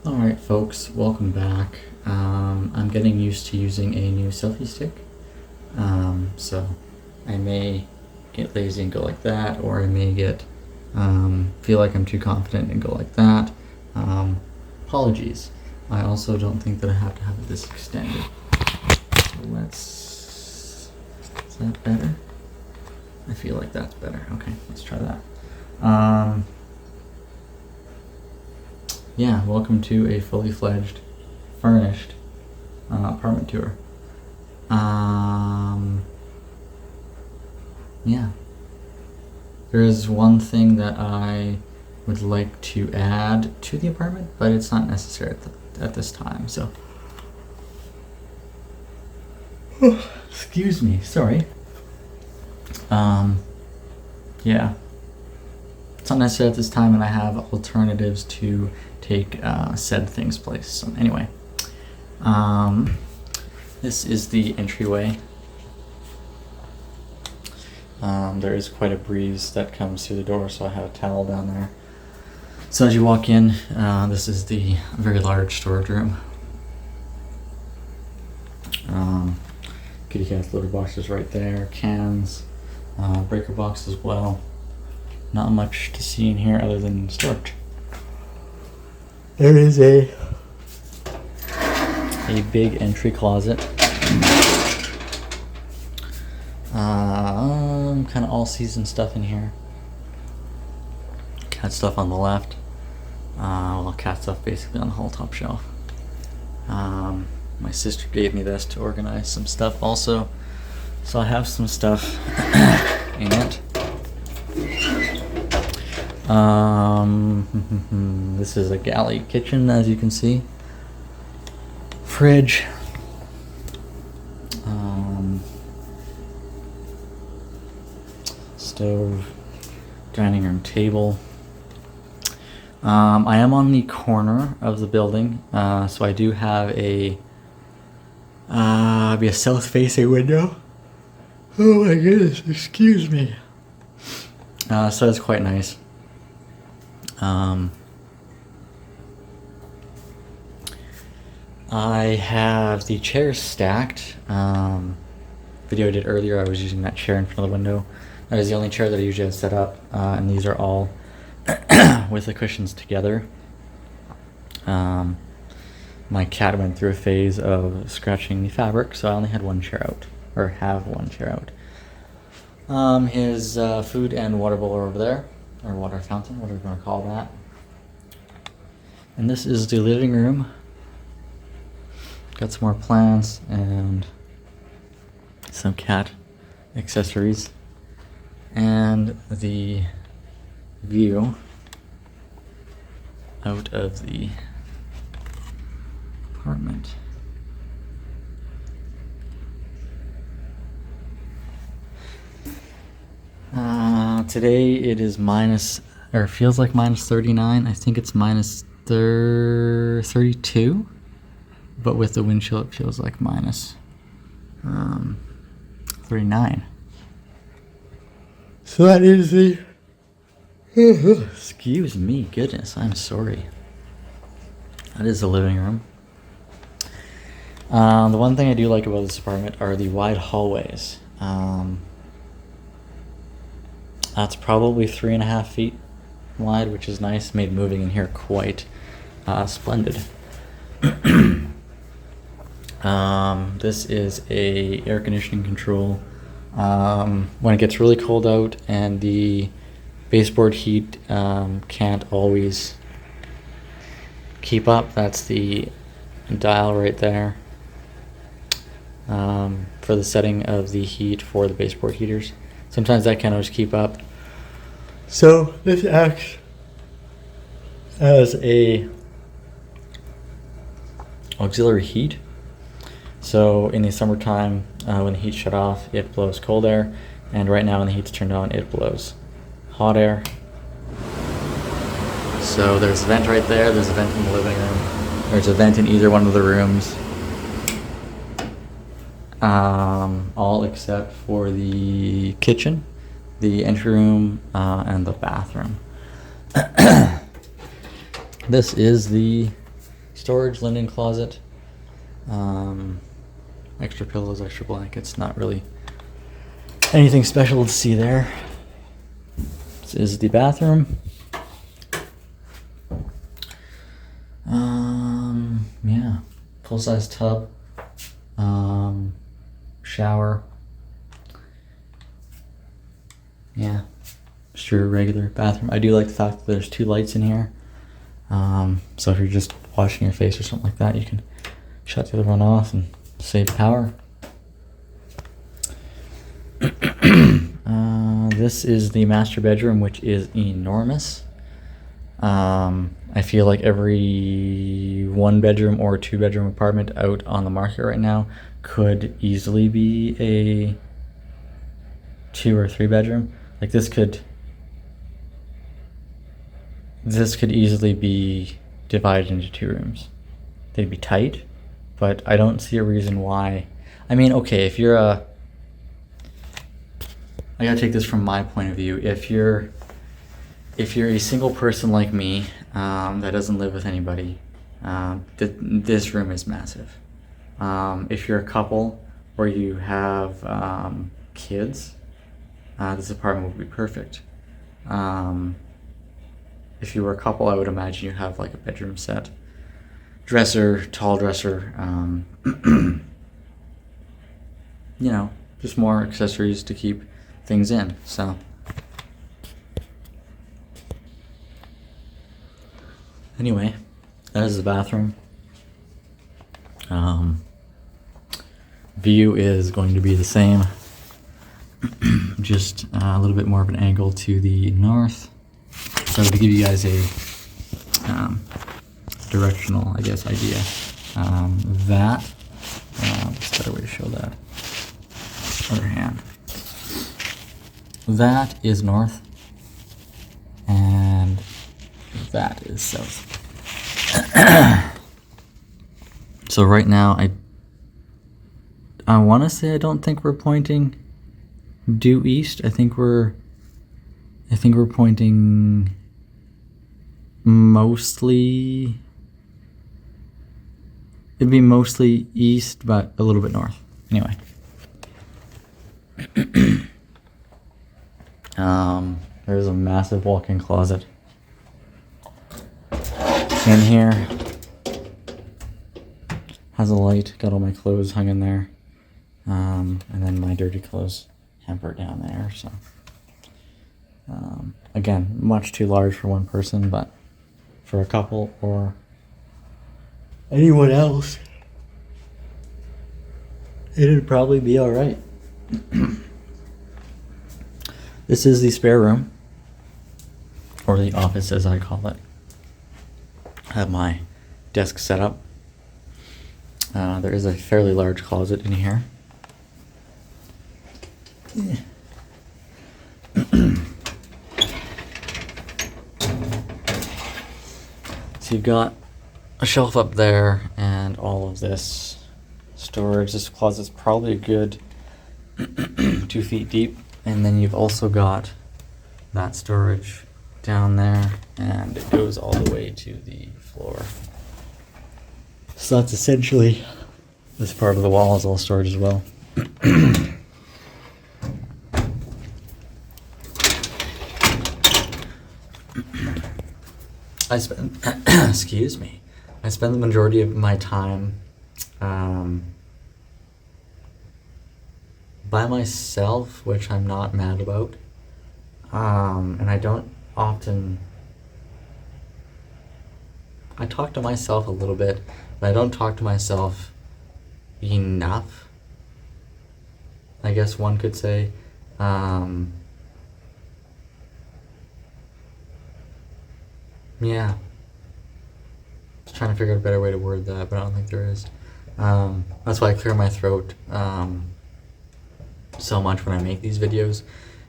Alright folks, welcome back. I'm getting used to using a new selfie stick. So I may get lazy and go like that, or I may get feel like I'm too confident and go like that. Apologies. I also don't think that I have to have it this extended. Is that better? I feel like that's better. Okay, let's try that. Yeah, welcome to a fully fledged, furnished apartment tour. Yeah. There is one thing that I would like to add to the apartment, but it's not necessary at this time, so. Excuse me, sorry. Yeah. It's not necessary at this time, and I have alternatives to take said things place. So anyway, this is the entryway. There is quite a breeze that comes through the door, so I have a towel down there. So as you walk in, this is the very large storage room. Kitty cat's litter boxes right there, cans, breaker box as well. Not much to see in here other than storage. There is a big entry closet. Kind of all season stuff in here. Cat stuff on the left. Well, cat stuff basically on the whole top shelf. My sister gave me this to organize some stuff also. So I have some stuff in it. This is a galley kitchen, as you can see. Fridge. Stove. Dining room table. I am on the corner of the building, so I do have a south-facing window. Oh my goodness, excuse me. So that's quite nice. I have the chairs stacked. Video I did earlier, I was using that chair in front of the window. That is the only chair that I usually have set up, and these are all with the cushions together. My cat went through a phase of scratching the fabric, so I only had one chair out, or have one chair out. His food and water bowl are over there, or water fountain, whatever you want to call that. And this is the living room. Got some more plants and some cat accessories. And the view out of the apartment. Today it is feels like minus 39. I think it's minus 32, but with the wind chill it feels like minus 39. So that is the excuse me, goodness, I'm sorry. That is the living room. The one thing I do like about this apartment are the wide hallways. That's probably 3.5 feet wide, which is nice. Made moving in here quite splendid. This is a air conditioning control. When it gets really cold out and the baseboard heat can't always keep up, that's the dial right there for the setting of the heat for the baseboard heaters. Sometimes that can't always keep up, so this acts as a auxiliary heat. So in the summertime, when the heat's shut off, it blows cold air, and right now when the heat's turned on, it blows hot air. So there's a vent right there, there's a vent in the living room, there's a vent in either one of the rooms. All except for the kitchen, the entry room, and the bathroom. This is the storage, linen closet, extra pillows, extra blankets. Not really anything special to see there. This is the bathroom. Yeah, full-size tub, shower. Yeah, just your regular bathroom. I do like the fact that there's 2 lights in here. So if you're just washing your face or something like that, you can shut the other one off and save power. This is the master bedroom, which is enormous. I feel like every 1-bedroom or 2-bedroom apartment out on the market right now could easily be a 2 or 3-bedroom. Like this could easily be divided into 2 rooms. They'd be tight, but I don't see a reason why. I mean, okay, if you're I gotta take this from my point of view. If you're a single person like me that doesn't live with anybody, this room is massive. If you're a couple or you have kids, this apartment would be perfect. If you were a couple, I would imagine you have like a bedroom set, dresser, tall dresser, you know, just more accessories to keep things in. So anyway, that is the bathroom. View is going to be the same, just a little bit more of an angle to the north. So to give you guys a directional, I guess, idea, what's a better way to show that? Other hand. That is north, and that is south. So right now, I want to say I don't think we're pointing due east. I think we're pointing mostly. It'd be mostly east, but a little bit north. Anyway. There's a massive walk-in closet in here. Has a light, got all my clothes hung in there, and then my dirty clothes hamper down there. So again, much too large for one person, but for a couple or anyone else, it'd probably be all right. This is the spare room, or the office as I call it. I have my desk set up. There is a fairly large closet in here. So you've got a shelf up there and all of this storage. This closet's probably a good 2 feet deep. And then you've also got that storage down there, and it goes all the way to the floor. So that's essentially, this part of the wall is all storage as well. I spend, excuse me, I spend the majority of my time by myself, which I'm not mad about. And I don't often, I talk to myself a little bit, but I don't talk to myself enough, I guess one could say. Yeah. Just trying to figure out a better way to word that, but I don't think there is. That's why I clear my throat so much when I make these videos,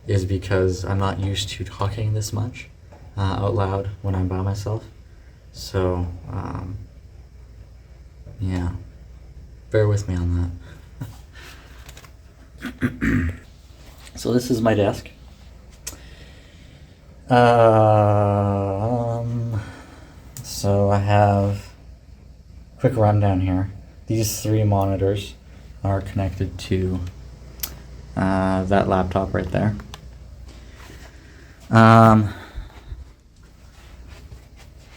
is because I'm not used to talking this much out loud when I'm by myself. So, yeah, bear with me on that. So this is my desk. So I have quick rundown here. These 3 monitors are connected to that laptop right there.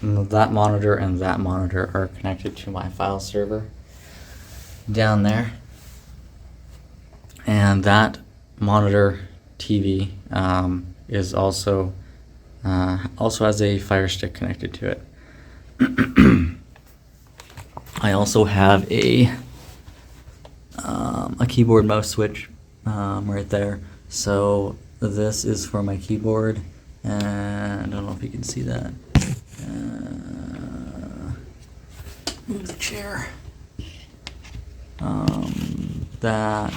That monitor and that monitor are connected to my file server down there. And that monitor TV is also has a Fire Stick connected to it. I also have a keyboard mouse switch right there. So this is for my keyboard, and I don't know if you can see that. Move the chair. That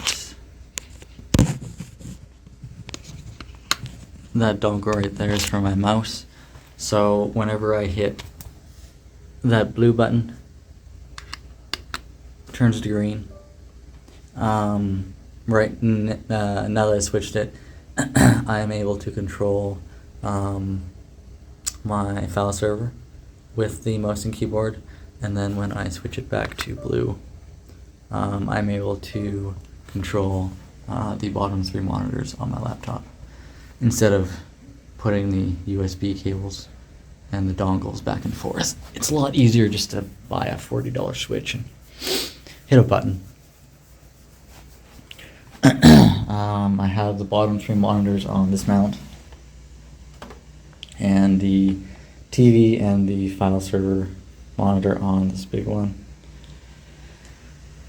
dongle right there is for my mouse. So whenever I hit that blue button, it turns to green. Now that I switched it, I am able to control my file server with the mouse and keyboard, and then when I switch it back to blue, I'm able to control the bottom 3 monitors on my laptop instead of putting the USB cables and the dongles back and forth. It's a lot easier just to buy a $40 switch and hit a button. I have the bottom 3 monitors on this mount, and the TV and the file server monitor on this big one.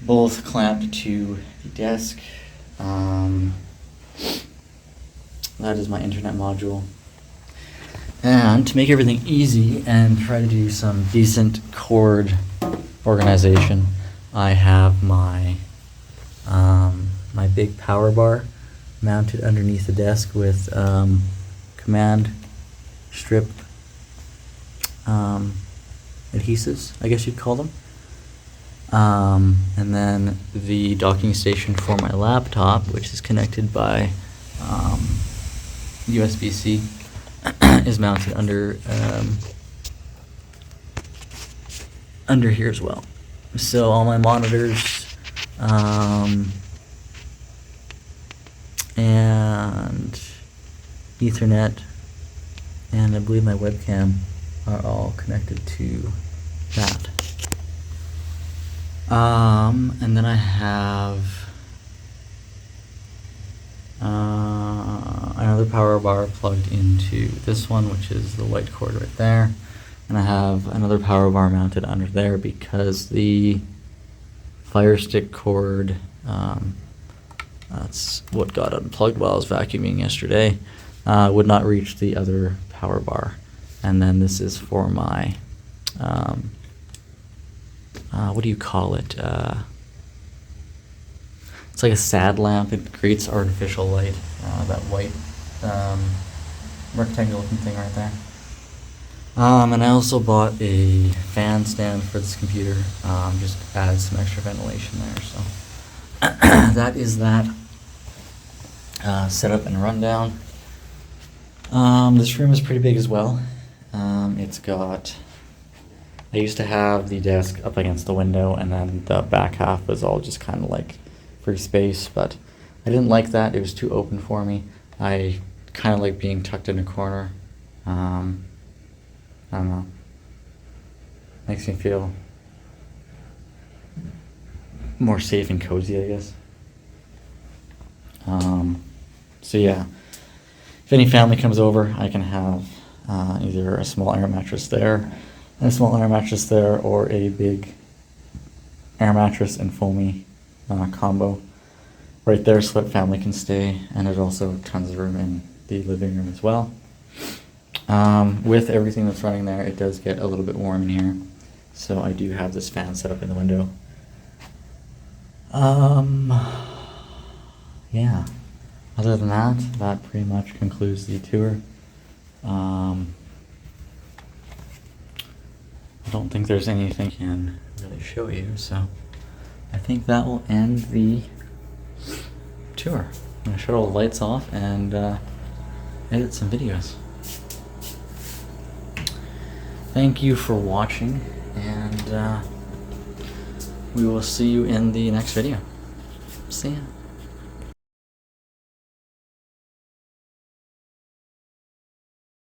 Both clamped to the desk. That is my internet module. And to make everything easy and try to do some decent cord organization, I have my my big power bar mounted underneath the desk with command strip adhesives, I guess you'd call them. And then the docking station for my laptop, which is connected by USB-C, is mounted under here as well. So all my monitors and Ethernet, and I believe my webcam are all connected to that. And then I have another power bar plugged into this one, which is the white cord right there. And I have another power bar mounted under there because the Fire Stick cord, that's what got unplugged while I was vacuuming yesterday, would not reach the other power bar. And then this is for my, what do you call it? It's like a sad lamp. It creates artificial light, that white rectangle looking thing right there. And I also bought a fan stand for this computer, just to add some extra ventilation there. So that is that setup and rundown. This room is pretty big as well. It's got, I used to have the desk up against the window, and then the back half was all just kind of like free space, but I didn't like that. It was too open for me. I kind of like being tucked in a corner. I don't know. Makes me feel more safe and cozy, I guess. So yeah, if any family comes over, I can have either a small air mattress there, and a small air mattress there, or a big air mattress and foamy combo right there, so that family can stay. And there's also tons of room in the living room as well. With everything that's running there, it does get a little bit warm in here, so I do have this fan set up in the window. Yeah, other than that, that pretty much concludes the tour. I don't think there's anything I can really show you, so I think that will end the tour. I'm going to shut all the lights off and edit some videos. Thank you for watching, and we will see you in the next video. See ya.